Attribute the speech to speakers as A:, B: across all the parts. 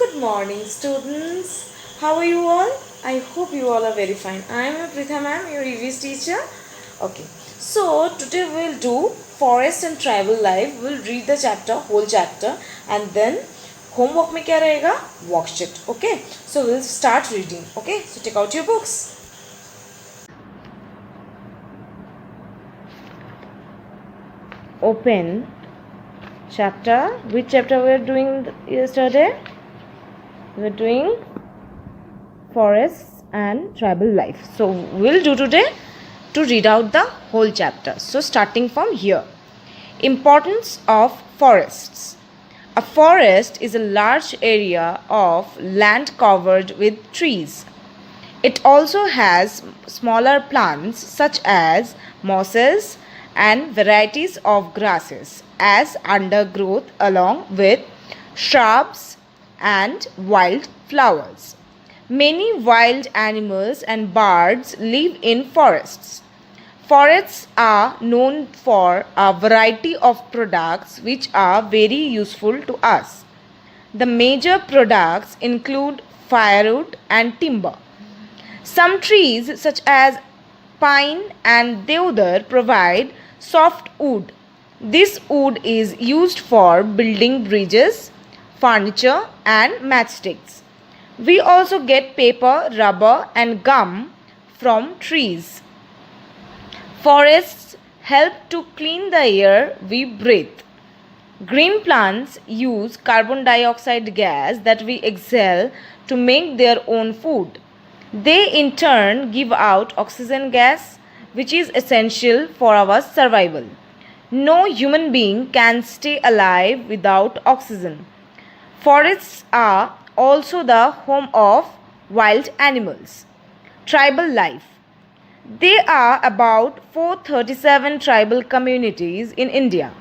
A: Good morning, students. How are you all? I hope you all are very fine. I am Pritha ma'am, your EVS teacher. Okay, so today we'll do forest and tribal life. We'll read the chapter, whole chapter, and then homework में क्या रहेगा? Worksheet. Okay, so we'll start reading. Okay, so take out your books. Open chapter. Which chapter we are doing yesterday? We are doing forests and tribal life. So we'll do today to read out the whole chapter. So starting from here. Importance of forests. A forest is a large area of land covered with trees. It also has smaller plants such as mosses and varieties of grasses as undergrowth along with shrubs and wild flowers. Many wild animals and birds live in forests. Forests are known for a variety of products which are very useful to us. The major products include firewood and timber. Some trees, such as pine and deodar, provide soft wood. This wood is used for building bridges, furniture, and matchsticks. We also get paper, rubber, and gum from trees. Forests help to clean the air we breathe. Green plants use carbon dioxide gas that we exhale to make their own food. They in turn give out oxygen gas, which is essential for our survival. No human being can stay alive without oxygen. Forests are also the home of wild animals. Tribal life. There are about 437 tribal communities in India.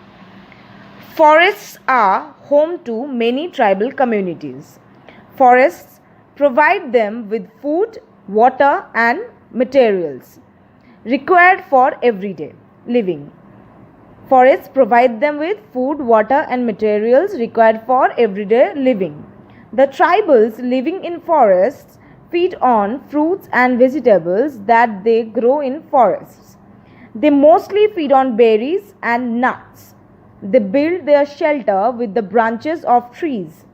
A: Forests are home to many tribal communities. Forests provide them with food, water, and materials required for everyday living. Forests provide them with food, water, and materials required for everyday living. The tribals living in forests feed on fruits and vegetables that they grow in forests. They mostly feed on berries and nuts. They build their shelter with the branches of trees.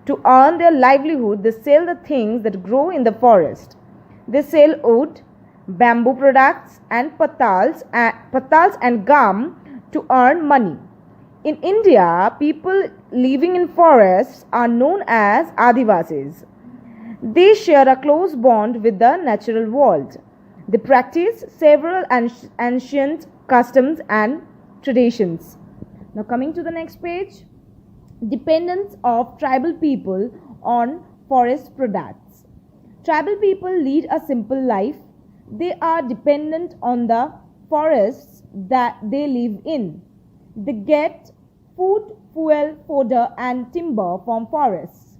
A: To earn their livelihood, they sell the things that grow in the forest. They sell wood, bamboo products, and patals and gum to earn money. In India, people living in forests are known as Adivasis. They share a close bond with the natural world. They practice several ancient customs and traditions. Now, coming to the next page, dependence of tribal people on forest products. Tribal people lead a simple life. They are dependent on the forests that they live in. They get food, fuel, fodder, and timber from forests.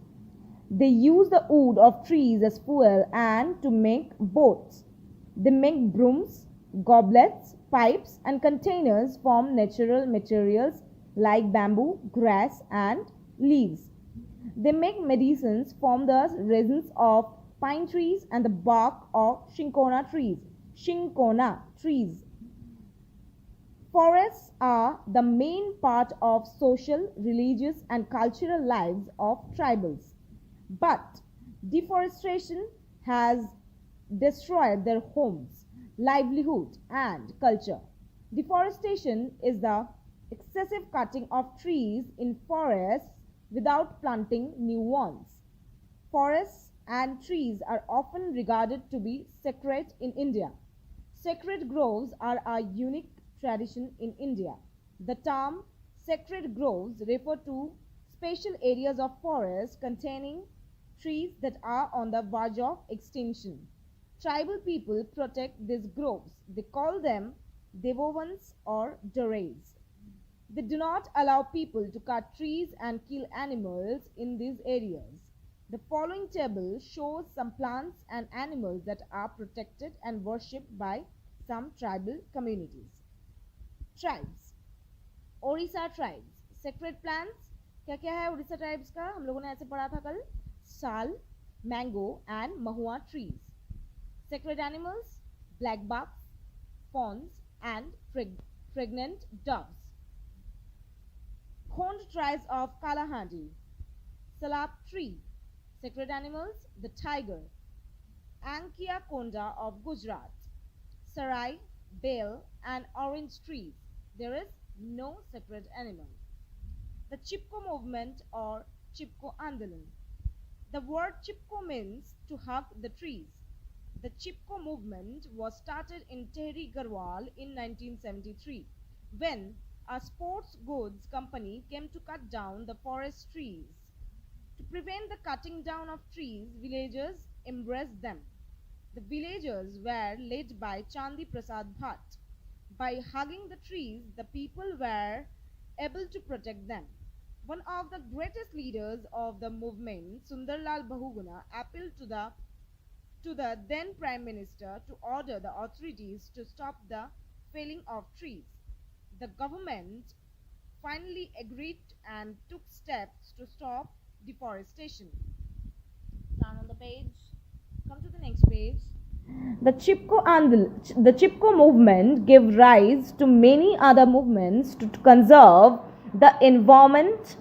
A: They use the wood of trees as fuel and to make boats. They make brooms, goblets, pipes, and containers from natural materials like bamboo, grass, and leaves. They make medicines from the resins of pine trees and the bark of cinchona trees. Cinchona trees. Forests are the main part of social, religious, and cultural lives of tribals. But deforestation has destroyed their homes, livelihood, and culture. Deforestation is the excessive cutting of trees in forests without planting new ones. Forests and trees are often regarded to be sacred in India. Sacred groves are a unique tradition in India. The term sacred groves refer to special areas of forest containing trees that are on the verge of extinction. Tribal people protect these groves. They call them devovans or dorais. They do not allow people to cut trees and kill animals in these areas. The following table shows some plants and animals that are protected and worshipped by some tribal communities. Tribes. Orissa tribes. Sacred plants. क्या क्या है Orissa tribes का? हम लोगों ने ऐसे पढ़ा था कल. sal, mango, and mahua trees. Sacred animals, black bucks, fawns, and pregnant doves. Horned tribes of Kalahandi. Salap tree. Sacred animals, the tiger. Ankia Konda of Gujarat. Sarai, bale, and orange trees. There is no sacred animal. The Chipko movement or Chipko Andalan. The word Chipko means to hug the trees. The Chipko movement was started in Tehri Garhwal in 1973 when a sports goods company came to cut down the forest trees. To prevent the cutting down of trees, villagers embraced them. The villagers were led by Chandi Prasad Bhatt. By hugging the trees, the people were able to protect them. One of the greatest leaders of the movement, Sundarlal Bahuguna, appealed to the then Prime Minister to order the authorities to stop the felling of trees. The government finally agreed and took steps to stop deforestation. Turn on the page. Come to the next page. The Chipko movement gave rise to many other movements to conserve the environment,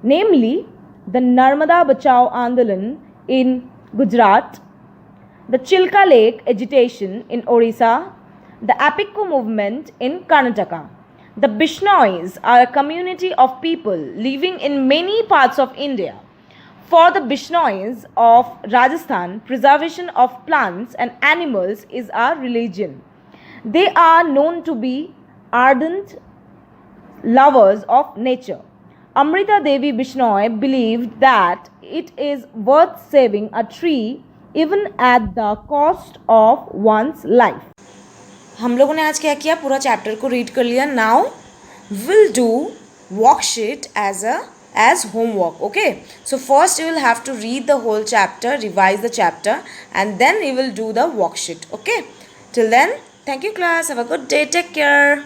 A: namely the Narmada Bachao Andalan in Gujarat, the Chilka Lake agitation in Orissa, the Apicko movement in Karnataka. The Bishnois are a community of people living in many parts of India. For the Bishnois of Rajasthan, preservation of plants and animals is a religion. They are known to be ardent lovers of nature. Amrita Devi Bishnoi believed that it is worth saving a tree even at the cost of one's life. हम लोगों ने आज क्या किया, पूरा chapter को read कर लिया. Now will do worksheet as homework. Okay, so first you will have to read the whole chapter, revise the chapter, and then you will do the worksheet. Okay, till then, thank you class, have a good day, take care.